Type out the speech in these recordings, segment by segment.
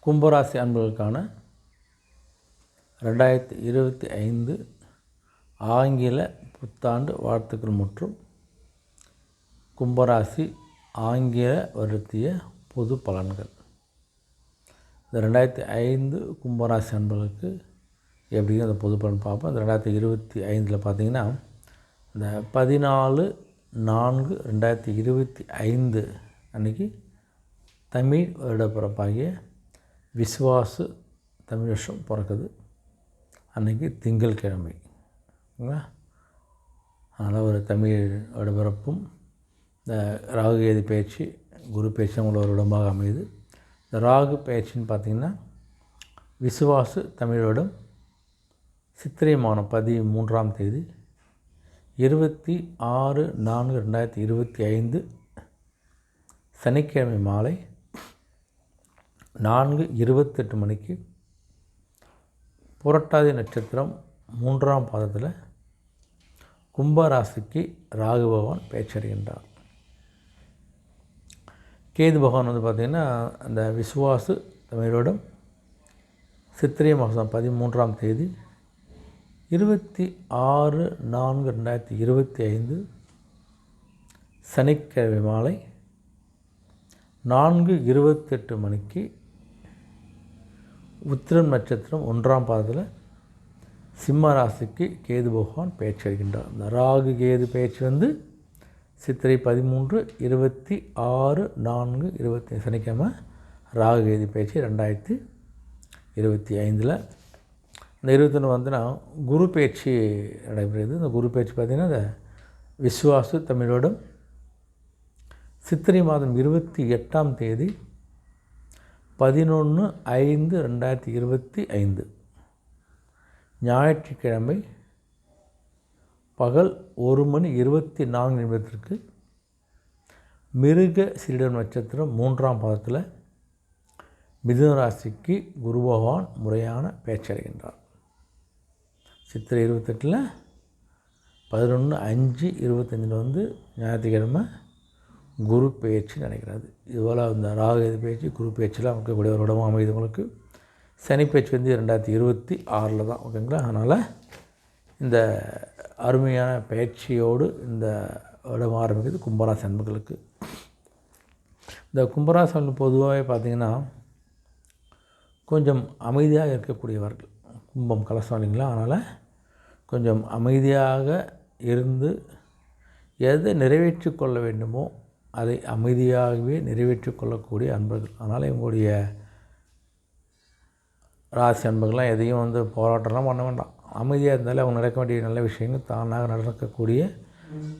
கும்பராசி அன்பர்களுக்கான 2025 ஆங்கில புத்தாண்டு வாழ்த்துக்கள் மற்றும் கும்பராசி ஆங்கில வருத்திய பொது பலன்கள். இந்த 2005 கும்பராசி அன்பர்களுக்கு எப்படின்னு அந்த பொது பலன் பார்ப்போம். இந்த 2025 பார்த்திங்கன்னா இந்த 14/4/2025 அன்றைக்கி தமிழ் வருட பிறப்பாகிய விசுவாசு தமிழ் வருஷம் பிறக்குது. அன்றைக்கி திங்கட்கிழமை. அதனால் ஒரு தமிழ் வருட பிறப்பும் இந்த ராகு கேது பயிற்சி குரு பயிற்சி உங்களோட ஒரு இடமாக அமையுது. இந்த ராகு பயிற்சின்னு பார்த்திங்கன்னா விசுவாசு தமிழ் வருடம் சித்திரை மாதம் 13ஆம் தேதி 26/4/2025 சனிக்கிழமை மாலை 4:28 மணிக்கு புரட்டாதி நட்சத்திரம் 3ஆம் பாதத்தில் கும்பராசிக்கு ராகு பகவான் பேச்சடைகின்றார். கேது பகவான் பார்த்திங்கன்னா அந்த விசுவாசு தமிழோடம் சித்திரை மாதம் 13ஆம் தேதி 26/4/2025 சனிக்கிழமை மாலை 4:28 மணிக்கு உத்திரம் நட்சத்திரம் 1ஆம் பாதத்தில் சிம்ம ராசிக்கு கேது பகவான் பயிற்சி அடைகின்றார். இந்த ராகு கேது பயிற்சி சித்திரை 13, 26, 4, 25 சனிக்கிழமை ராகு கேது பயிற்சி 2025. இந்த 21 குரு பயிற்சி நடைபெறுது. இந்த குரு பயிற்சி பார்த்திங்கன்னா இந்த விசுவாசு தமிழோடும் சித்திரை மாதம் 28ஆம் தேதி 11/5/2025 ஞாயிற்றுக்கிழமை பகல் 1:24 மிருக சீரிடம் நட்சத்திரம் 3ஆம் பாதத்தில் மிதுன ராசிக்கு குரு பகவான் முறையான பேச்சடைகின்றார். சித்திரை 28 11/5/25 ஞாயிற்றுக்கிழமை குரு பயிற்சி நடக்கிறது. இதுபோல் இந்த ராகு பயிற்சி குரு பயிற்சியில் அமைக்கக்கூடிய ஒரு இடமும் அமைது. உங்களுக்கு சனி பயிற்சி 2026 தான். ஓகேங்களா? அதனால் இந்த அருமையான பயிற்சியோடு இந்த இடம் ஆரம்பிக்குது கும்பராசி அன்பர்களுக்கு. இந்த கும்பராசி அன்பர்கள் பொதுவாகவே பார்த்திங்கன்னா கொஞ்சம் அமைதியாக இருக்கக்கூடியவர்கள். கும்பம் கலசம் இல்லைங்களா? அதனால் கொஞ்சம் அமைதியாக இருந்து எதை நிறைவேற்றி கொள்ள வேண்டுமோ அதை அமைதியாகவே நிறைவேற்றி கொள்ளக்கூடிய அன்பர்கள். அதனால் இவங்களுடைய ராசி அன்பர்கள்லாம் எதையும் போராட்டம்லாம் பண்ண வேண்டாம். அமைதியாக இருந்தாலே அவங்க நடக்க வேண்டிய நல்ல விஷயங்கள் தானாக நடக்கக்கூடிய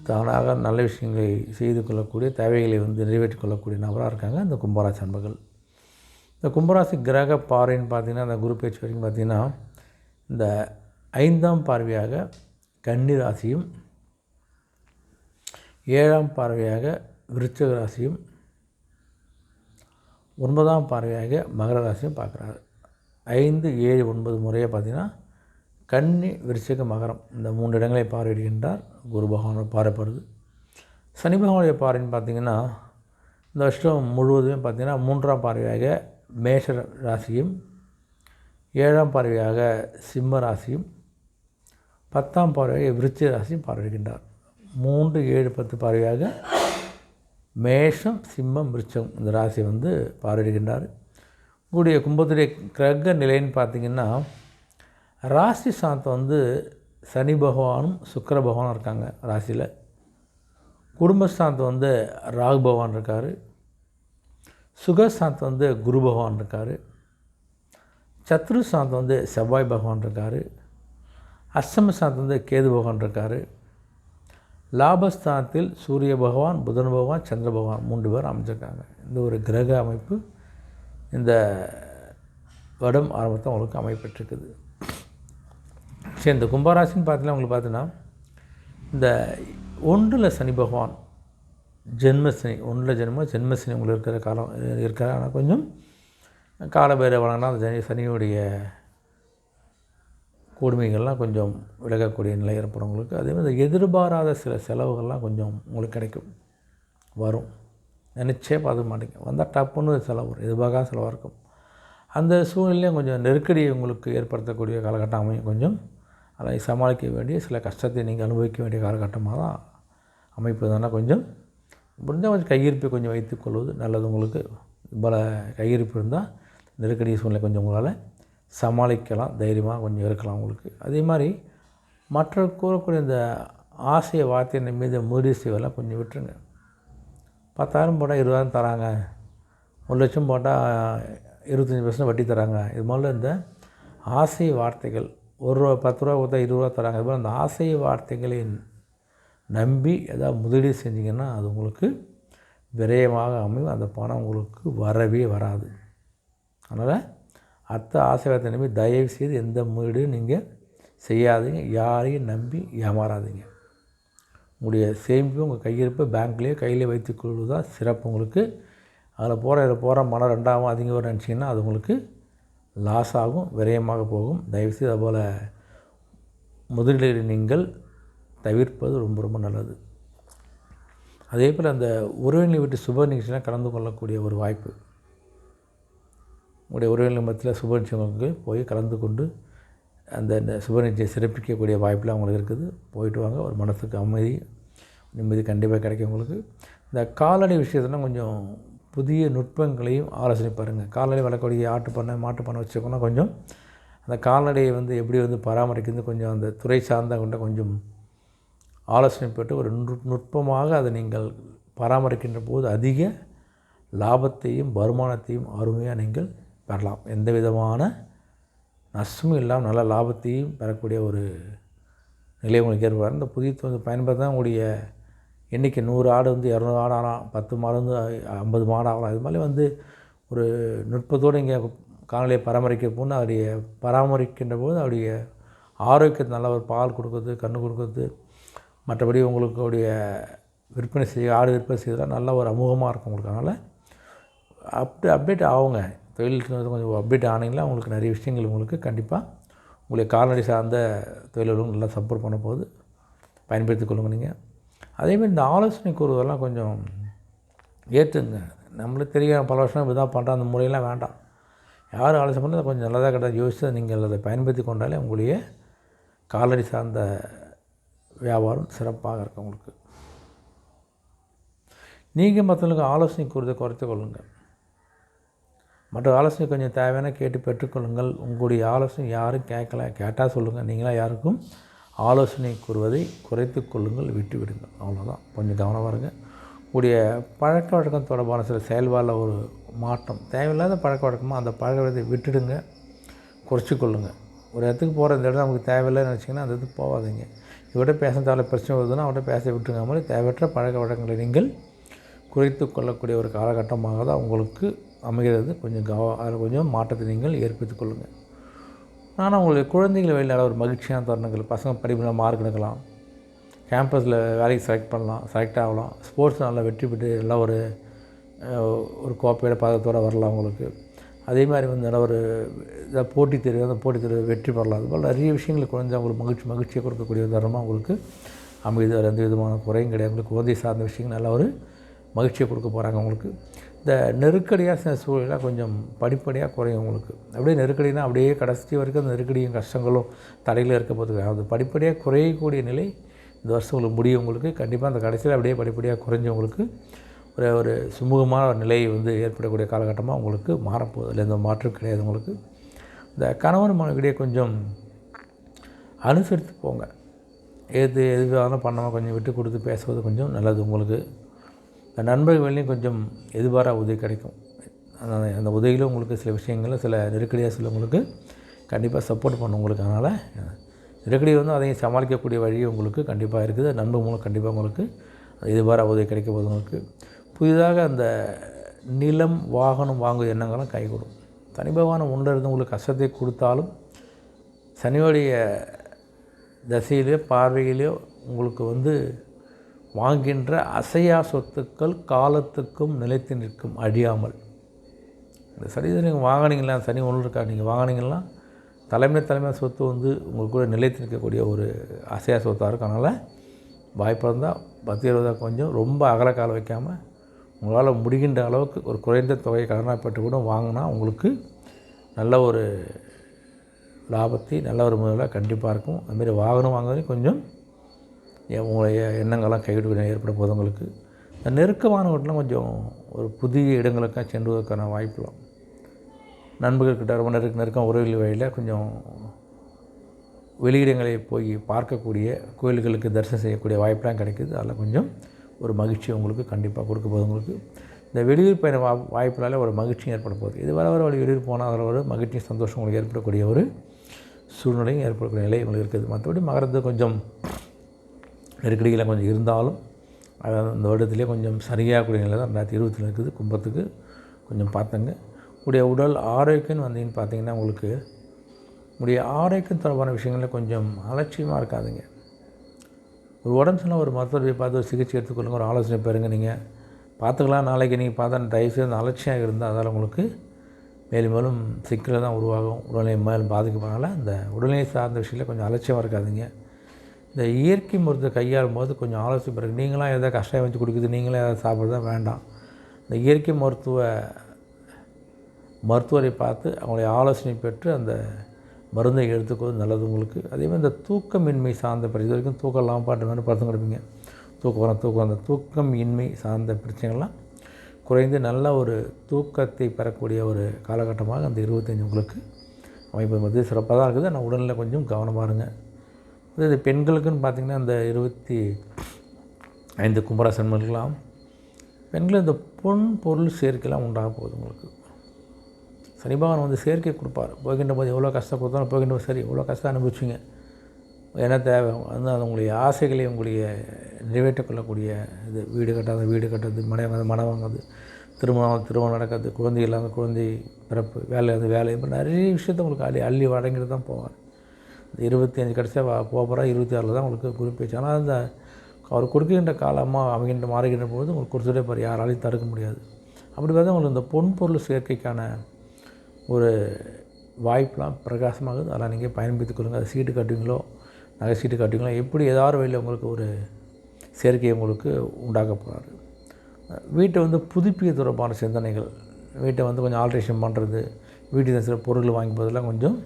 தானாக நல்ல விஷயங்களை செய்து கொள்ளக்கூடிய தேவைகளை நிறைவேற்றி கொள்ளக்கூடிய நபராக இருக்காங்க இந்த கும்பராசி அன்பர்கள். இந்த கும்பராசி கிரக பார்வைன்னு பார்த்திங்கன்னா இந்த குரு பயிற்சி வரைக்கும் பார்த்திங்கன்னா இந்த 5ஆம் பார்வையாக கன்னி ராசியும் 7ஆம் பார்வையாக விருச்சிக ராசியும் 9ஆம் பார்வையாக மகர ராசியும் பார்க்குறாரு. 5, 7, 9 முறையாக பார்த்திங்கன்னா கன்னி விருச்சிக மகரம் இந்த 3 இடங்களை பார்வையிடுகின்றார். குரு பகவானோட பார்வைப்படுது. சனி பகவானுடைய பார்வைன்னு பார்த்திங்கன்னா இந்த வருஷம் முழுவதுமே பார்த்திங்கன்னா 3ஆம் பார்வையாக மேஷ ராசியும் 7ஆம் பார்வையாக சிம்ம ராசியும் 10ஆம் பார்வையாக விருச்சிக ராசியும் பார்வையிடுகின்றார். 3, 7, 10 பார்வையாக மேஷம் சிம்மம் விருச்சம் இந்த ராசி பார்வையிடுகின்றார். உங்களுடைய கும்பத்துடைய கிரக நிலைன்னு பார்த்திங்கன்னா ராசி சாந்தம் சனி பகவானும் சுக்கிர பகவானும் இருக்காங்க ராசியில். குடும்பஸ்தானத்தை ராகு பகவான் இருக்கார். சுகஸ்தானத்தை குரு பகவான் இருக்கார். சத்ரு ஸ்தானத்தை செவ்வாய் பகவான் இருக்கார். அஷ்டம ஸ்தானத்தை கேது பகவான் இருக்கார். லாபஸ்தானத்தில் சூரிய பகவான், புதன் பகவான், சந்திர பகவான் 3 பேர் அமைச்சிருக்காங்க. இந்த ஒரு கிரக அமைப்பு இந்த வருடம் ஆரம்பத்தில் உங்களுக்கு அமைப்பெற்றிருக்குது. சரி, இந்த கும்பராசின்னு பார்த்தீங்கன்னா உங்களுக்கு பார்த்தீங்கன்னா இந்த 1ல் சனி பகவான் ஜென்மசனி 1ல் ஜென்மசனி உங்களுக்கு இருக்கிற காலம் இருக்கிற. ஆனால் கொஞ்சம் காலபேர வழங்கினா அந்த சனியுடைய கொடுமைகள்லாம் கொஞ்சம் விலகக்கூடிய நிலை ஏற்படும் உங்களுக்கு. அதேமாதிரி எதிர்பாராத சில செலவுகள்லாம் கொஞ்சம் உங்களுக்கு கிடைக்கும், வரும். நினச்சே பார்க்க மாட்டேங்க, வந்தால் டப்புன்னு செலவு வரும், எதிர்பார்க்காத செலவாக இருக்கும். அந்த சூழ்நிலையும் கொஞ்சம் நெருக்கடி உங்களுக்கு ஏற்படுத்தக்கூடிய காலகட்டம் அமையும். கொஞ்சம் அதை சமாளிக்க வேண்டிய சில கஷ்டத்தை நீங்கள் அனுபவிக்க வேண்டிய காலகட்டமாக தான் அமைப்பதுனா கொஞ்சம் முடிஞ்சால் கொஞ்சம் கையிருப்பை கொஞ்சம் வைத்துக்கொள்வது நல்லது. உங்களுக்கு பல கையிருப்பு இருந்தால் நெருக்கடி சூழ்நிலை கொஞ்சம் உங்களால் சமாளிக்கலாம், தைரியமாக கொஞ்சம் இருக்கலாம் உங்களுக்கு. அதே மாதிரி மற்ற கூறக்கூடிய இந்த ஆசைய வார்த்தையின் மீது முதலீடு செய்வதெல்லாம் கொஞ்சம் விட்டுருங்க. 10,000 போட்டால் 20,000 தராங்க, 1,00,000 போட்டால் 25% வட்டி தராங்க. இது மாதிரில இந்த ஆசை வார்த்தைகள் ரூ. 10 கொடுத்தா 20 தராங்க. இது மாதிரி அந்த ஆசை வார்த்தைகளை நம்பி ஏதாவது முதலீடு செஞ்சிங்கன்னா அது உங்களுக்கு விரயமாக அமையும். அந்த பணம் உங்களுக்கு வரவே வராது. அதனால் ஆசை வார்த்தை நம்பி தயவு செய்து எந்த முதலீடும் நீங்கள் செய்யாதீங்க. யாரையும் நம்பி ஏமாறாதீங்க. உங்களுடைய சேமிப்பு உங்கள் கையிருப்பு பேங்க்லேயே கையிலே வைத்துக்கொள்வது தான் சிறப்பு உங்களுக்கு. அதில் போகிற மனம் ரெண்டாகவும் அதிகம் நினச்சிங்கன்னா அது உங்களுக்கு லாஸ் ஆகும், விரயமாக போகும். தயவுசெய்து அதுபோல் முதலீடு நீங்கள் தவிர்ப்பது ரொம்ப ரொம்ப நல்லது. அதே போல் அந்த உறவினர் வீட்டு சுப நிகழ்ச்சியெலாம் கலந்து கொள்ளக்கூடிய ஒரு வாய்ப்பு. உங்களுடைய உறவினர் மத்தியில் சுப நிகழ்ச்சிகளுக்கு போய் கலந்து கொண்டு அந்த சுப நிகழ்ச்சியை சிறப்பிக்கக்கூடிய வாய்ப்பெலாம் உங்களுக்கு இருக்குது. போயிட்டு வாங்க. ஒரு மனசுக்கு அமைதி, நிம்மதி கண்டிப்பாக கிடைக்கும் உங்களுக்கு. இந்த கால்நடை விஷயத்துலாம் கொஞ்சம் புதிய நுட்பங்களையும் ஆலோசனை பாருங்கள். கால்நடை வளர்க்கக்கூடிய ஆட்டு பண்ணை, மாட்டு பண்ணை வச்சுக்கோன்னா கொஞ்சம் அந்த கால்நடையை எப்படி பராமரிக்கிறது கொஞ்சம் அந்த துறை சார்ந்த கொண்ட கொஞ்சம் ஆலோசனை பெற்று ஒரு நுட்பமாக அதை நீங்கள் பராமரிக்கின்ற போது அதிக லாபத்தையும் வருமானத்தையும் அருமையாக நீங்கள் பெறலாம். எந்த விதமான நஷ்டமும் இல்லாமல் நல்ல லாபத்தையும் பெறக்கூடிய ஒரு நிலை உங்களுக்கு ஏற்படாது. இந்த புதிய பயன்படுத்த தான் உங்களுடைய எண்ணிக்கை 100 ஆடு 200 ஆடு ஆகலாம், 10 மாடு 50 மாடு ஆகலாம். இது மாதிரி ஒரு நுட்பத்தோடு இங்கே கால்நடையை பராமரிக்க போனால் அவருடைய பராமரிக்கின்ற போது அவருடைய ஆரோக்கியத்தை நல்ல ஒரு பால் கொடுக்குறது, கன்று கொடுக்குறது, மற்றபடி உங்களுக்கு விற்பனை ஆடு விற்பனை செய்வதெல்லாம் நல்ல ஒரு அமோகமாக இருக்கும் உங்களுக்கு. அதனால் அப்டேட் ஆகுங்க. தொழில் கொஞ்சம் அப்டேட் ஆனீங்களா உங்களுக்கு நிறைய விஷயங்கள் உங்களுக்கு கண்டிப்பாக உங்களுடைய கால்நடை சார்ந்த தொழில்களும் நல்லா சப்போர்ட் பண்ண போது பயன்படுத்தி கொள்ளுங்க நீங்கள். அதேமாதிரி இந்த ஆலோசனை கூறுவதெல்லாம் கொஞ்சம் ஏற்றுங்க. நம்மளுக்கு தெரியும் பல வருஷம் இப்படி தான் பண்ணுற அந்த முறையெல்லாம் வேண்டாம். யார் ஆலோசனை பண்ணி கொஞ்சம் நல்லதாக கிடையாது யோசித்து நீங்கள் அதை பயன்படுத்தி கொண்டாலே உங்களுடைய கால்நடை சார்ந்த வியாபாரம் சிறப்பாக இருக்கும் உங்களுக்கு. நீங்கள் மற்றவங்களுக்கு ஆலோசனை கூறுவதை குறைத்து கொள்ளுங்கள். மற்ற ஆலோசனை கொஞ்சம் தேவையான கேட்டு பெற்றுக்கொள்ளுங்கள். உங்களுடைய ஆலோசனை யாரும் கேட்டால் சொல்லுங்கள். நீங்களாம் யாருக்கும் ஆலோசனை கூறுவதை குறைத்து கொள்ளுங்கள், விட்டு விடுங்கள். அவ்வளோதான். கொஞ்சம் கவனமாக இருங்க. உங்களுடைய பழக்க வழக்கம் தொடர்பான சில செயல்பாடில் ஒரு மாற்றம் தேவையில்லாத பழக்க வழக்கமாக அந்த பழக்க வழக்கத்தை விட்டுடுங்க, குறைச்சி கொள்ளுங்கள். ஒரு இடத்துக்கு போகிற இந்த இடம் நமக்கு தேவையில்லைன்னு நினச்சிங்கன்னா அந்த இடத்துக்கு போகாதீங்க. இவர்கிட்ட பேச தேவையில்ல பிரச்சனை வருதுன்னா அவர்கிட்ட பேச விட்டுருங்க. மாதிரி தேவையற்ற பழக்க வழக்கங்களை நீங்கள் குறைத்து கொள்ளக்கூடிய ஒரு காலகட்டமாக தான் உங்களுக்கு அமைகிறது. கொஞ்சம் அதில் கொஞ்சம் மாற்றத்தை நீங்கள் ஏற்படுத்திக் கொள்ளுங்கள். ஆனால் உங்களுடைய குழந்தைகளை வெளியில் ஒரு மகிழ்ச்சியான தருணங்கள், பசங்க படிப்பில் மார்க் எடுக்கலாம், கேம்பஸில் வேலைக்கு செலக்ட் ஆகலாம், ஸ்போர்ட்ஸ் நல்லா வெற்றி பெற்று நல்லா ஒரு கோப்பையோட பதத்தோடு வரலாம் உங்களுக்கு. அதே மாதிரி நல்ல ஒரு போட்டித் தேர்வு, அந்த போட்டித் தேர்வு வெற்றி பெறலாம். அதுபோல் நிறைய விஷயங்கள் குழந்தை அவங்களுக்கு மகிழ்ச்சியை கொடுக்கக்கூடிய தருணமாக உங்களுக்கு அமைது. அதில் எந்த விதமான குறையும் கிடையாது. உங்களுக்கு குழந்தை சார்ந்த விஷயங்கள் நல்ல ஒரு மகிழ்ச்சியை கொடுக்க போகிறாங்க உங்களுக்கு. இந்த நெருக்கடியாக சில சூழலாக கொஞ்சம் படிப்படியாக குறையும் உங்களுக்கு. அப்படியே நெருக்கடினா அப்படியே கடைசி வரைக்கும் அந்த நெருக்கடியும் கஷ்டங்களும் தடையில் இருக்க போது அது படிப்படியாக குறையக்கூடிய நிலை இந்த வருஷம் உங்களுக்கு முடியும். உங்களுக்கு கண்டிப்பாக அந்த கடைசியில் அப்படியே படிப்படியாக குறைஞ்சி உங்களுக்கு ஒரு சுமூகமான ஒரு நிலை ஏற்படக்கூடிய காலகட்டமாக உங்களுக்கு மாறப்போகுது. அதில் எந்த மாற்றம் கிடையாது உங்களுக்கு. இந்த கணவன் மனைவிடையே கொஞ்சம் அனுசரித்து போங்க. எதுவாக பண்ணாமல் கொஞ்சம் விட்டு கொடுத்து பேசுவது கொஞ்சம் நல்லது உங்களுக்கு. இந்த நண்பர்களையும் கொஞ்சம் எதிர்பாராத உதவி கிடைக்கும். அந்த உதவியில் உங்களுக்கு சில விஷயங்களில் சில நெருக்கடியாக சில உங்களுக்கு கண்டிப்பாக சப்போர்ட் பண்ணும் உங்களுக்கு. அதனால் நெருக்கடி அதையும் சமாளிக்கக்கூடிய வழி உங்களுக்கு கண்டிப்பாக இருக்குது. நண்பர் மூலம் கண்டிப்பாக உங்களுக்கு எதிர்பாராத உதவி கிடைக்க போது உங்களுக்கு. புதிதாக அந்த நிலம் வாகனம் வாங்குவது எண்ணங்களும் கைகூடும். சனி பகவான் இருந்து உங்களுக்கு கஷ்டத்தை கொடுத்தாலும் சனியோடைய தசையிலையோ பார்வையிலையோ உங்களுக்கு வாங்கின்ற அசையா சொத்துக்கள் காலத்துக்கும் நிலைத்து நிற்கும், அழியாமல். இந்த சனி நீங்கள் வாங்கினீங்களா, சனி ஒன்று இருக்கா, நீங்கள் வாங்கினீங்கன்னா தலைமை சொத்து உங்களுக்கு கூட நிலைத்து நிற்கக்கூடிய ஒரு அசையா சொத்தாக இருக்கும். அதனால் வாய்ப்பாக இருந்தால் 10-20 கொஞ்சம் ரொம்ப அகலக்கால வைக்காமல் உங்களால் முடிகின்ற அளவுக்கு ஒரு குறைந்த தொகை கடனாக பெற்று கூட வாங்கினா உங்களுக்கு நல்ல ஒரு லாபத்தை நல்ல ஒரு முதலாக கண்டிப்பாக இருக்கும். அதுமாரி வாகனம் வாங்குறதுலையும் கொஞ்சம் உங்களுடைய எண்ணங்கள்லாம் கைவிட ஏற்பட போது உங்களுக்கு. இந்த நெருக்கமானவர்கள்லாம் கொஞ்சம் ஒரு புதிய இடங்களுக்காக சென்றுவதற்கான வாய்ப்புலாம் நண்பர்கள்கிட்ட ரொம்ப நெருக்கம் உறவுகள் வழியில் கொஞ்சம் வெளியிடங்களை போய் பார்க்கக்கூடிய கோயில்களுக்கு தரிசனம் செய்யக்கூடிய வாய்ப்பெலாம் கிடைக்குது. அதில் கொஞ்சம் ஒரு மகிழ்ச்சி உங்களுக்கு கண்டிப்பாக கொடுக்க போகுது. உங்களுக்கு இந்த வெளியூர் பயண வாய்ப்புனால ஒரு மகிழ்ச்சியும் ஏற்பட போகுது. இது வர வெளியூர் போனால் அதில் ஒரு மகிழ்ச்சியும் சந்தோஷம் உங்களுக்கு ஏற்படக்கூடிய ஒரு சூழ்நிலையும் ஏற்படக்கூடிய நிலை உங்களுக்கு இருக்குது. மற்றபடி மகரத்து கொஞ்சம் நெருக்கடிகளை கொஞ்சம் இருந்தாலும் அதாவது இந்த வருடத்திலே கொஞ்சம் சரியாகக்கூடிய நிலை தான் 2020 இருக்குது. கும்பத்துக்கு கொஞ்சம் பார்த்துங்க. உடைய உடல் ஆரோக்கியம்னு வந்தீங்கன்னு பார்த்தீங்கன்னா உங்களுக்கு உடைய ஆரோக்கியம் தொடர்பான விஷயங்களில் கொஞ்சம் அலட்சியமாக இருக்காதுங்க. ஒரு உடம்பு சொன்னால் ஒரு மருத்துவரை போய் பார்த்து ஒரு சிகிச்சை எடுத்துக்கொள்ளுங்க, ஒரு ஆலோசனை பெறுங்க. நீங்கள் பார்த்துக்கலாம், நாளைக்கு நீங்கள் பார்த்தா தயவுசெய்து அந்த அலட்சியம் இருந்தால் அதால் உங்களுக்கு மேலும் மேலும் சிக்கலை தான் உருவாகும். உடல்நிலை மேலும் பாதிக்கப்படனால இந்த உடல்நிலை சார்ந்த விஷயத்தில் கொஞ்சம் அலட்சியமாக இருக்காதுங்க. இந்த இயற்கை மருத்துவத்தை கையாளும் போது கொஞ்சம் ஆலோசனை பிறகு நீங்களாம் எதாவது கஷ்டம் வச்சு கொடுக்குது நீங்களே எதாவது சாப்பிட்றது தான் வேண்டாம். இந்த இயற்கை மருத்துவரை பார்த்து அவங்களுடைய ஆலோசனை பெற்று அந்த மருந்தை எடுத்துக்கிறது நல்லது உங்களுக்கு. அதேமாதிரி இந்த தூக்கமின்மை சார்ந்த பிரச்சனை, இது வரைக்கும் தூக்கம் இல்லாமல் பாட்டு மாதிரி படுத்து கிடப்பீங்க, தூக்கம் அந்த தூக்கம் இன்மை சார்ந்த பிரச்சனைகள்லாம் குறைந்து நல்ல ஒரு தூக்கத்தை பெறக்கூடிய ஒரு காலகட்டமாக அந்த 25 உங்களுக்கு அமைப்பு வந்து சிறப்பாக தான் இருக்குது. ஆனால் உடலில் கொஞ்சம் கவனமாக இருங்க. இது பெண்களுக்குன்னு பார்த்திங்கன்னா இந்த 25 கும்பராசன்களுக்கெல்லாம் பெண்கள் இந்த பொன் பொருள் சேர்க்கைலாம் உண்டாக போகுது உங்களுக்கு. சனி பகவான் வந்து சேர்க்கை கொடுப்பார். போகின்ற போது எவ்வளோ கஷ்டம் கொடுத்தாலும் போகின்ற போது சரி எவ்வளோ கஷ்டம் அனுபவிச்சிங்க என்ன தேவை வந்து அது உங்களுடைய ஆசைகளை உங்களுடைய நிறைவேற்றிக் கொள்ளக்கூடிய இது வீடு கட்டுறது மனை வாங்குறது திருமணம் நடக்கிறது குழந்தை இல்லாத குழந்தை பிறப்பு வேலை இப்போ நிறைய விஷயத்தை உங்களுக்கு அள்ளி வழங்கிட்டு தான் போவார். இந்த 25 கடைசியாக போகிறா 26 தான் உங்களுக்கு குறிப்பிச்சு. ஆனால் அந்த அவர் கொடுக்கின்ற காலமாக மாறுகின்ற போது உங்களுக்கு கொடுத்துட்டே போகிற யாராலையும் தடுக்க முடியாது. அப்படி பார்த்தா உங்களுக்கு இந்த பொன் பொருள் சேர்க்கைக்கான ஒரு வாய்ப்பெலாம் பிரகாசமாகுது. அதெல்லாம் நீங்கள் பயன்படுத்திக் கொள்ளுங்கள். அது சீட்டு கட்டுவீங்களோ நகை சீட்டு கட்டுவீங்களோ எப்படி ஏதாவது வழியில் உங்களுக்கு ஒரு சேர்க்கையை உங்களுக்கு உண்டாக்க போகிறாரு. வீட்டை வந்து புதுப்பிக்க தொடர்பான சிந்தனைகள், வீட்டை வந்து கொஞ்சம் ஆல்ட்ரேஷன் பண்ணுறது, வீட்டுக்கு சில பொருள் வாங்கி போதெல்லாம் கொஞ்சம்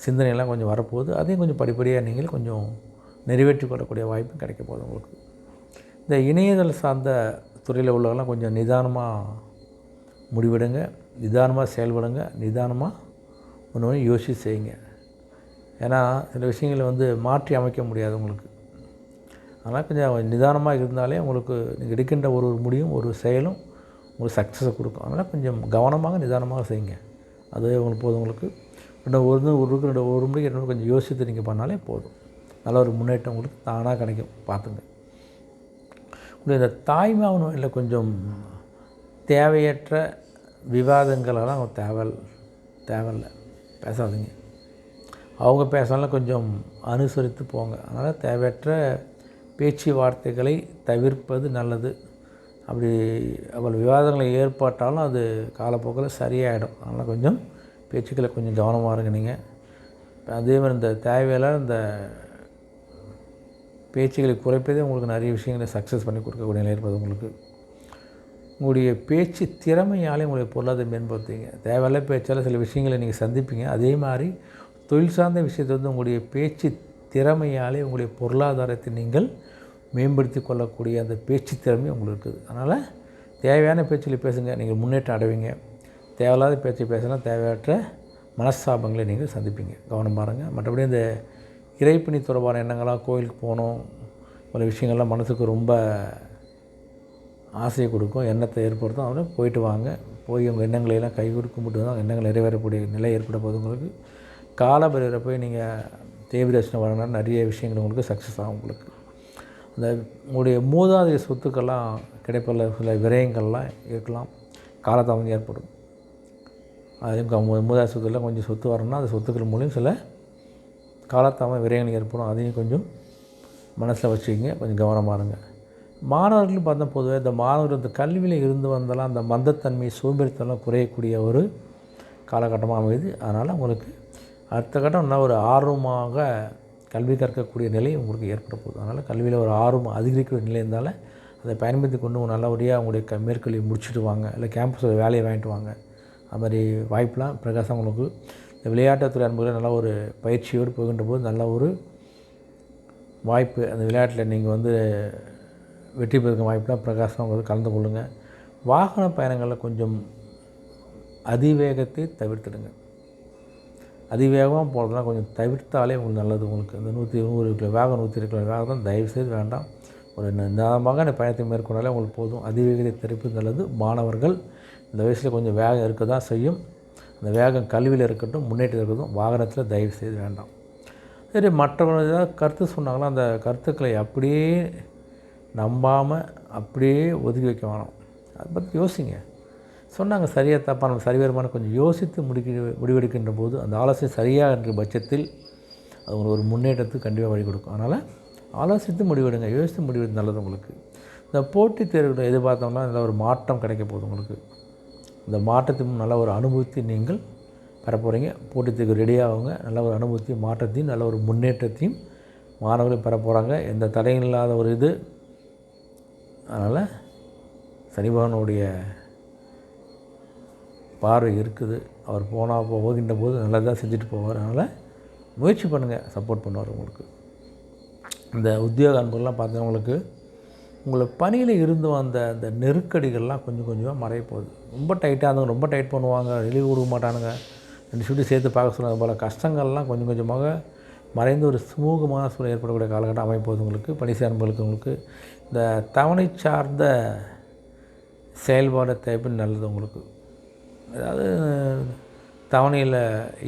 சிந்தனையெல்லாம் கொஞ்சம் வரப்போகுது. அதையும் கொஞ்சம் படிப்படியாக நீங்கள் கொஞ்சம் நிறைவேற்றி கொள்ளக்கூடிய வாய்ப்பும் கிடைக்க போகுது உங்களுக்கு. இந்த இணையதள சார்ந்த துறையில் உள்ளவங்களாம் கொஞ்சம் நிதானமாக முடிவெடுங்க, நிதானமாக செயல்படுங்க, நிதானமாக ஒன்று யோசித்து செய்யுங்க. ஏன்னா சில விஷயங்களை வந்து மாற்றி அமைக்க முடியாது உங்களுக்கு. அதனால் கொஞ்சம் நிதானமாக இருந்தாலே உங்களுக்கு நீங்கள் எடுக்கின்ற ஒரு முடிவும் ஒரு செயலும் உங்களுக்கு சக்ஸஸை கொடுக்கும். அதனால் கொஞ்சம் கவனமாக நிதானமாக செய்யுங்க. அதுவே உங்களுக்கு போதும். உங்களுக்கு ஒரு முறைக்கு 2 கொஞ்சம் யோசித்து நீங்கள் பண்ணாலே போதும். நல்ல ஒரு முன்னேற்றம் உங்களுக்கு தானாக கிடைக்கும். பார்த்துங்க. இந்த தாய்மாம நோயில் கொஞ்சம் தேவையற்ற விவாதங்களெல்லாம் தேவையில்லை, பேசாதீங்க. அவங்க பேசாலும் கொஞ்சம் அனுசரித்து போங்க. அதனால் தேவையற்ற பேச்சுவார்த்தைகளை தவிர்ப்பது நல்லது. அப்படி அவள் விவாதங்கள் ஏற்பட்டாலும் அது காலப்போக்கில் சரியாயிடும். அதனால் கொஞ்சம் பேச்சுக்களை கொஞ்சம் கவனமாக இருங்க நீங்கள். அதேமாதிரி இந்த தேவையில்லாத இந்த பேச்சுக்களை குறைப்பதே உங்களுக்கு நிறைய விஷயங்களை சக்ஸஸ் பண்ணி கொடுக்கக்கூடிய நிலை இருப்பது உங்களுக்கு. உங்களுடைய பேச்சு திறமையாலே உங்களுடைய பொருளாதாரம் மேம்படுத்துவீங்க. தேவையில்ல பேச்சால் சில விஷயங்களை நீங்கள் சந்திப்பீங்க. அதே மாதிரி தொழில் சார்ந்த விஷயத்தை வந்து உங்களுடைய பேச்சு திறமையாலே உங்களுடைய பொருளாதாரத்தை நீங்கள் மேம்படுத்தி கொள்ளக்கூடிய அந்த பேச்சு திறமை உங்களுக்கு இருக்குது. அதனால் தேவையான பேச்சுகளை பேசுங்க, நீங்கள் முன்னேற்றம் அடைவீங்க. தேவையில்லாத பேச்சை பேசினா தேவையற்ற மனஸ்தாபங்களை நீங்கள் சந்திப்பீங்க. கவனம் பாருங்கள். மற்றபடி இந்த இறைப்பணி தொடர்பான எண்ணங்களாக கோயிலுக்கு போகணும் பல விஷயங்கள்லாம் மனசுக்கு ரொம்ப ஆசையை கொடுக்கும், எண்ணத்தை ஏற்படுத்தும். அதனால் போயிட்டு வாங்க. போய் உங்கள் எண்ணங்களையெல்லாம் கை கும்பிட்டு தான் எண்ணங்கள் நிறைவேறக்கூடிய நிலை ஏற்பட போது உங்களுக்கு. காலபைரவரை போய் நீங்கள் தேவிதர்ஷனம் வழங்கினா நிறைய விஷயங்கள் உங்களுக்கு சக்ஸஸ் ஆகும். உங்களுக்கு அந்த உங்களுடைய மூதாதைய சொத்துக்கள்லாம் கிடைப்பதில் சில விரயங்கள்லாம் இருக்கலாம், காலதாமதம் ஏற்படும். அதையும் மூதாதைய சொத்துக்கெல்லாம் கொஞ்சம் சொத்து வரணும்னா அந்த சொத்துக்கள் மூலியம் சில காலதாமதம் விரயங்கள் ஏற்படும். அதையும் கொஞ்சம் மனசில் வச்சுக்கிங்க, கொஞ்சம் கவனமாக இருங்க. மாணவர்களும் பார்த்தா பொதுவாக இந்த மாணவர்கள் இந்த கல்வியில் இருந்து வந்தாலும் அந்த மந்தத்தன்மை சோம்பேறித்தனம் குறையக்கூடிய ஒரு காலகட்டமாக அமையுது. அதனால் உங்களுக்கு அடுத்த கட்டம் நல்லா ஒரு ஆர்வமாக கல்வி கற்கக்கூடிய நிலை உங்களுக்கு ஏற்பட போகுது. அதனால் கல்வியில் ஒரு ஆர்வம் அதிகரிக்கக்கூடிய நிலை இருந்தாலும் அதை பயன்படுத்தி கொண்டு நல்லபடியாக உங்களுடைய மேற்கல்வியை முடிச்சுட்டு வாங்க, இல்லை கேம்பஸில் வேலையை வாங்கிட்டு வாங்க. அது மாதிரி வாய்ப்பெலாம் பிரகாசம் உங்களுக்கு இந்த விளையாட்டுத்துறை அன்புகள் நல்ல ஒரு பயிற்சியோடு போகின்ற போது நல்ல ஒரு வாய்ப்பு. அந்த விளையாட்டில் நீங்கள் வந்து வெற்றி பெறும் வாய்ப்பெலாம் பிரகாசம் உங்களுக்கு கலந்து கொள்ளுங்கள். வாகன பயணங்களில் கொஞ்சம் அதிவேகத்தை தவிர்த்துடுங்க. அதிவேகமாக போகிறதுலாம் கொஞ்சம் தவிர்த்தாலே உங்களுக்கு நல்லது. உங்களுக்கு இந்த 100 கிலோ வேகம் 120 கிலோ வேகம் தான் தயவுசெய்து வேண்டாம். ஒரு நிதானமாக அந்த பயணத்தை மேற்கொண்டாலே உங்களுக்கு போதும். அதிவேகத்தை தவிர்ப்பது நல்லது. மாணவர்கள் இந்த வயசில் கொஞ்சம் வேகம் இருக்க தான் செய்யும். அந்த வேகம் கல்வியில் இருக்கட்டும், முன்னேற்றம் இருக்கட்டும், வாகனத்தில் தயவு செய்து வேண்டாம். சரி, மற்றவர்கள் ஏதாவது கருத்து சொன்னாங்களோ அந்த கருத்துக்களை அப்படியே நம்பாமல் அப்படியே ஒதுக்கி வைக்க வேணாம். அதை பற்றி யோசிங்க. சொன்னாங்க சரியாக தப்பாக நம்ம சரிவரமான கொஞ்சம் யோசித்து முடிவெடுக்கின்ற போது அந்த ஆலோசனை சரியாக என்ற பட்சத்தில் அது ஒரு முன்னேற்றத்துக்கு கண்டிப்பாக வழி கொடுக்கும். அதனால் ஆலோசித்து முடிவெடுங்க. யோசித்து முடிவெடுத்து நல்லது உங்களுக்கு. இந்த போட்டித் தேர்வுகளை எதிர்பார்த்தோம்னா நல்ல ஒரு மாற்றம் கிடைக்க போகுது உங்களுக்கு. இந்த மாற்றத்தின் நல்ல ஒரு அனுபவத்தை நீங்கள் பெற போகிறீங்க. போட்டித் தேர்வு ரெடியாகுங்க. நல்ல ஒரு அனுபவத்தையும் மாற்றத்தையும் நல்ல ஒரு முன்னேற்றத்தையும் மாணவர்கள் பெற போகிறாங்க. எந்த தடையும் இல்லாத ஒரு இது. அதனால் சனி பகவானுடைய பார்வை இருக்குது. அவர் போகின்ற போது நல்லதாக செஞ்சுட்டு போவார். அதனால் முயற்சி பண்ணுங்கள், சப்போர்ட் பண்ணுவார் உங்களுக்கு. இந்த உத்தியோக அன்புகள்லாம் பார்த்தவங்களுக்கு உங்களை பணியில் இருந்து வந்த அந்த நெருக்கடிகள்லாம் கொஞ்சம் கொஞ்சமாக மறைய போகுது. ரொம்ப டைட்டாக இருந்தவங்க ரொம்ப டைட் பண்ணுவாங்க, ரிலீவ் கொடுக்க மாட்டானுங்க, 2 ஷிஃப்ட்டு சேர்த்து பார்க்க சொல்லுவாங்க. போல் கஷ்டங்கள்லாம் கொஞ்சம் கொஞ்சமாக மறைந்து ஒரு சுமூகமான சூழல் ஏற்படக்கூடிய காலகட்டம் அமைப்போது உங்களுக்கு. பணி சார்ந்தவர்களுக்கு உங்களுக்கு இந்த தவணை சார்ந்த செயல்பாடு தேவை நல்லது உங்களுக்கு. அதாவது தவணையில்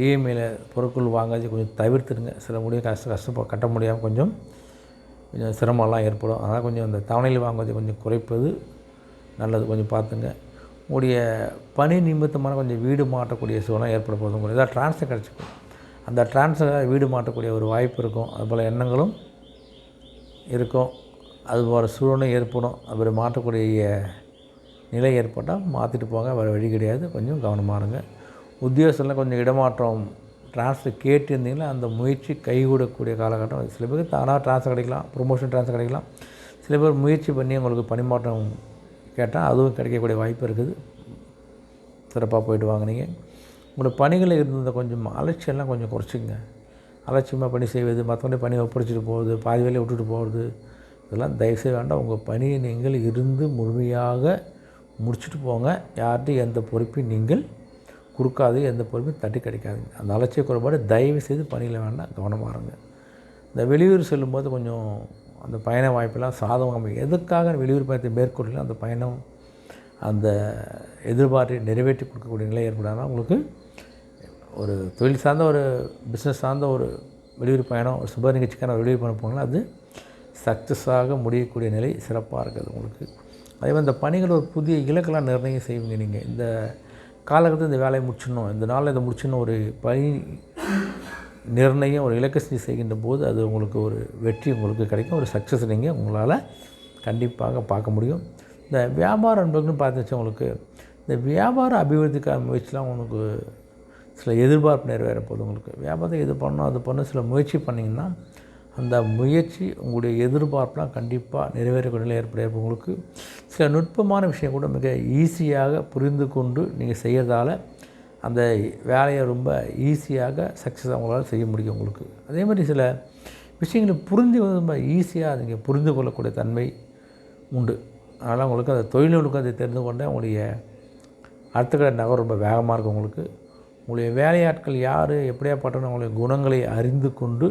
இஎம்ஐயில் பொருட்கள் வாங்காது கொஞ்சம் தவிர்த்துடுங்க. சில முடியும் கட்ட முடியாமல் கொஞ்சம் சிரமம்லாம் ஏற்படும். அதனால் கொஞ்சம் அந்த தவணையில் வாங்குவதை கொஞ்சம் குறைப்பது நல்லது. கொஞ்சம் பார்த்துங்க. உங்களுடைய பணி நிமித்தமான கொஞ்சம் வீடு மாற்றக்கூடிய சூழலாம் ஏற்பட போகுது. உங்களுக்கு ஏதாவது ட்ரான்ஸ்ஃபர் கிடச்சிக்கும். அந்த ட்ரான்ஸ்ஃபர் வீடு மாற்றக்கூடிய ஒரு வாய்ப்பு இருக்கும். அதுபோல் எண்ணங்களும் இருக்கும். அதுபோல் சூழலும் ஏற்படும். அப்படி மாற்றக்கூடிய நிலை ஏற்பட்டால் மாற்றிட்டு போங்க. வேறு வழி கிடையாது. கொஞ்சம் கவனமாக இருங்க. உத்தியோகத்தில் கொஞ்சம் இடமாற்றம் ட்ரான்ஸ்ஃபர் கேட்டிருந்தீங்கன்னா அந்த முயற்சி கைகூடக்கூடிய காலகட்டம். சில பேருக்கு தானாக ட்ரான்ஸ்ஃபர் கிடைக்கலாம், ப்ரொமோஷன் ட்ரான்ஸ்ஃபர் கிடைக்கலாம். சில பேர் முயற்சி பண்ணி உங்களுக்கு பணிமாற்றம் கேட்டால் அதுவும் கிடைக்கக்கூடிய வாய்ப்பு இருக்குது. சிறப்பாக போய்ட்டு வாங்க. நீங்கள் உங்களோட பணிகளில் இருந்த கொஞ்சம் அலட்சியம்லாம் கொஞ்சம் குறைச்சிங்க. அலட்சியமாக பணி செய்வது, மற்றவங்க பணி ஒப்படைச்சிட்டு போகிறது, பாதி வேலையை விட்டுட்டு போகிறது, இதெல்லாம் தயவுசெய்து வேண்டாம். உங்கள் பணியை நீங்கள் இருந்து முழுமையாக முடிச்சுட்டு போங்க. யார்கிட்டையும் எந்த பொறுப்பையும் நீங்கள் கொடுக்காது, எந்த பொறுப்பையும் தட்டி கிடைக்காதுங்க. அந்த அலட்சிய குறைபாடு தயவு செய்து பணியில் வேண்டாம், கவனமாக இருங்க. இந்த வெளியூர் செல்லும்போது கொஞ்சம் அந்த பயண வாய்ப்பெல்லாம் சாதகமாக எதுக்காக வெளியூர் பயணத்தை மேற்கொள்ளலாம் அந்த பயணம் அந்த எதிர்பார்ப்பை நிறைவேற்றி கொடுக்கக்கூடிய நிலை ஏற்படாமல் உங்களுக்கு ஒரு தொழில் சார்ந்த ஒரு பிஸ்னஸ் சார்ந்த ஒரு வெளியூர் பயணம், ஒரு சுப நிகழ்ச்சிக்கான வெளியூர் பயணம் போனாலும் அது சக்ஸஸாக முடியக்கூடிய நிலை சிறப்பாக இருக்குது உங்களுக்கு. அதே மாதிரி இந்த பணிகள் ஒரு புதிய இலக்கெல்லாம் நிர்ணயம் செய்வீங்க. நீங்கள் இந்த காலகட்டத்தில் இந்த வேலையை முடிச்சிடணும், இந்த நாளில் இதை முடிச்சிடணும், ஒரு பணி நிர்ணயம் ஒரு இலக்கு செய்கின்ற போது அது உங்களுக்கு ஒரு வெற்றி உங்களுக்கு கிடைக்கும். ஒரு சக்ஸஸ் நீங்கள் உங்களால் கண்டிப்பாக பார்க்க முடியும். இந்த வியாபார அன்பர்கள்னு பார்த்துச்சு உங்களுக்கு இந்த வியாபார அபிவிருத்திக்கான முயற்சிலாம் உங்களுக்கு சில எதிர்பார்ப்பு நிறைவேற போகுது. உங்களுக்கு வியாபாரத்தை இது பண்ணணும் அது பண்ணணும் சில முயற்சி பண்ணிங்கன்னா அந்த முயற்சி உங்களுடைய எதிர்பார்ப்புலாம் கண்டிப்பாக நிறைவேறக்கூடிய நிலை ஏற்பட உங்களுக்கு. சில நுட்பமான விஷயம் கூட மிக ஈஸியாக புரிந்து கொண்டு நீங்கள் செய்கிறதால அந்த வேலையை ரொம்ப ஈஸியாக சக்ஸஸாக உங்களால் செய்ய முடியும் உங்களுக்கு. அதே மாதிரி சில விஷயங்களை புரிந்து ரொம்ப ஈஸியாக நீங்கள் புரிந்து கொள்ளக்கூடிய தன்மை உண்டு. அதனால் உங்களுக்கு அந்த தொழில்நுட்பம் அதை தெரிந்து கொண்டே உங்களுடைய அடுத்த கடை நகர் ரொம்ப வேகமாக இருக்கும் உங்களுக்கு. உங்களுடைய வேலையாட்கள் யார் எப்படியாப்பட்டவங்க உங்களுடைய குணங்களை அறிந்து கொண்டு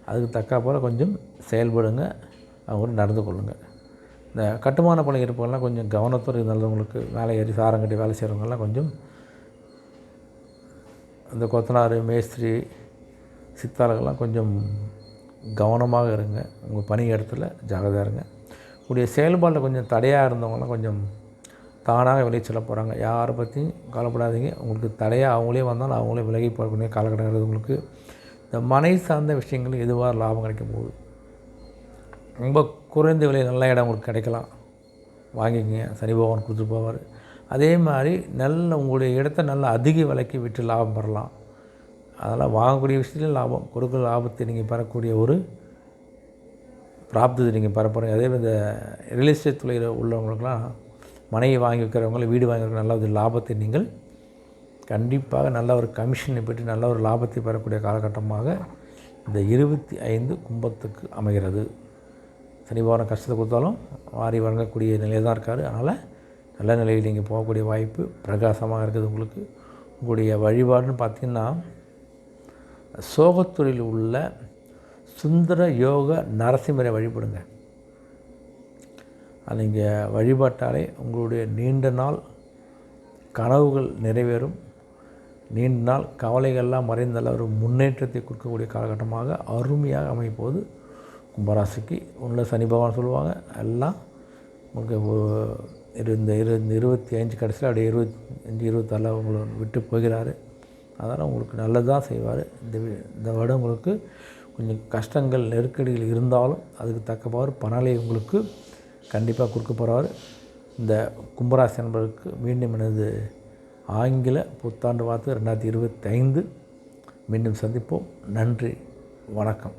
அதுக்கு தக்கா போல் கொஞ்சம் செயல்படுங்க, அவங்க நடந்து கொள்ளுங்கள். இந்த கட்டுமான பணி இருப்பவங்களாம் கொஞ்சம் கவனத்தோடு இருந்தவங்களுக்கு வேலை ஏறி சாரம் கட்டி வேலை செய்கிறவங்கெல்லாம் கொஞ்சம் அந்த கொத்தனார் மேஸ்திரி சித்தாளர்கள்லாம் கொஞ்சம் கவனமாக இருங்க. உங்கள் பணி இடத்துல ஜாகிரதையாக இருங்க. உங்களுடைய செயல்பாட்டில் கொஞ்சம் தடையாக இருந்தவங்களாம் கொஞ்சம் தானாக வெளியே சொல்ல போகிறாங்க. யாரை பற்றியும் கவலைப்படாதீங்க. உங்களுக்கு தடையாக அவங்களே வந்தாலும் அவங்களே விலகி போகக்கூடிய காலகட்டங்கள் உங்களுக்கு. இந்த மனை சார்ந்த விஷயங்கள் எதுவாக லாபம் கிடைக்கும் போது ரொம்ப குறைந்த விலை நல்ல இடம் உங்களுக்கு கிடைக்கலாம், வாங்கிக்கங்க. சனி பகவான் கொடுத்துட்டு போவார். அதே மாதிரி நல்ல உங்களுடைய இடத்த நல்ல அதிக விலைக்கு விட்டு லாபம் பெறலாம். அதெல்லாம் வாங்கக்கூடிய விஷயத்துலையும் லாபம் கொடுக்குற லாபத்தை நீங்கள் பெறக்கூடிய ஒரு பிராப்தத்தை நீங்கள் பெற போகிறீங்க. அதே மாதிரி இந்த ரியல் எஸ்டேட் துறையில் உள்ளவங்களுக்கெல்லாம் மனையை வாங்கி வைக்கிறவங்க வீடு வாங்கி வைக்கிற நல்ல ஒரு லாபத்தை நீங்கள் கண்டிப்பாக நல்ல ஒரு கமிஷனை பெற்று நல்ல ஒரு லாபத்தை பெறக்கூடிய காலகட்டமாக இந்த 25 கும்பத்துக்கு அமைகிறது. சனி பகவான் கஷ்டத்தை கொடுத்தாலும் வாரி வழங்கக்கூடிய நிலையில் தான் இருக்கார். அதனால் நல்ல நிலையில் நீங்கள் போகக்கூடிய வாய்ப்பு பிரகாசமாக இருக்குது. உங்களுக்கு உங்களுடைய வழிபாடுன்னு பார்த்திங்கன்னா சோகத்துறையில் உள்ள சுந்தர யோக நரசிம்மரை வழிபடுங்க. அது நீங்கள் வழிபாட்டாலே உங்களுடைய நீண்ட நாள் கனவுகள் நிறைவேறும். நீண்ட நாள் கவலைகள்லாம் மறைந்தல்ல ஒரு முன்னேற்றத்தை கொடுக்கக்கூடிய காலகட்டமாக அருமையாக அமைப்போது கும்பராசிக்கு உள்ள சனி பகவான் சொல்லுவாங்க. எல்லாம் உங்களுக்கு இந்த 25 கடைசியில் அப்படியே 25 26 உங்களை விட்டு போகிறாரு. அதனால் உங்களுக்கு நல்லது தான் செய்வார். இந்த வருடம் உங்களுக்கு கொஞ்சம் கஷ்டங்கள் நெருக்கடிகள் இருந்தாலும் அதுக்கு தக்கவாறு பணலை உங்களுக்கு கண்டிப்பாக கொடுக்க போகிறார். இந்த கும்பராசி நண்பர்களுக்கு மீண்டும் எனது ஆங்கில புத்தாண்டு வாழ்த்து 2025 மீண்டும் சந்திப்போம். நன்றி, வணக்கம்.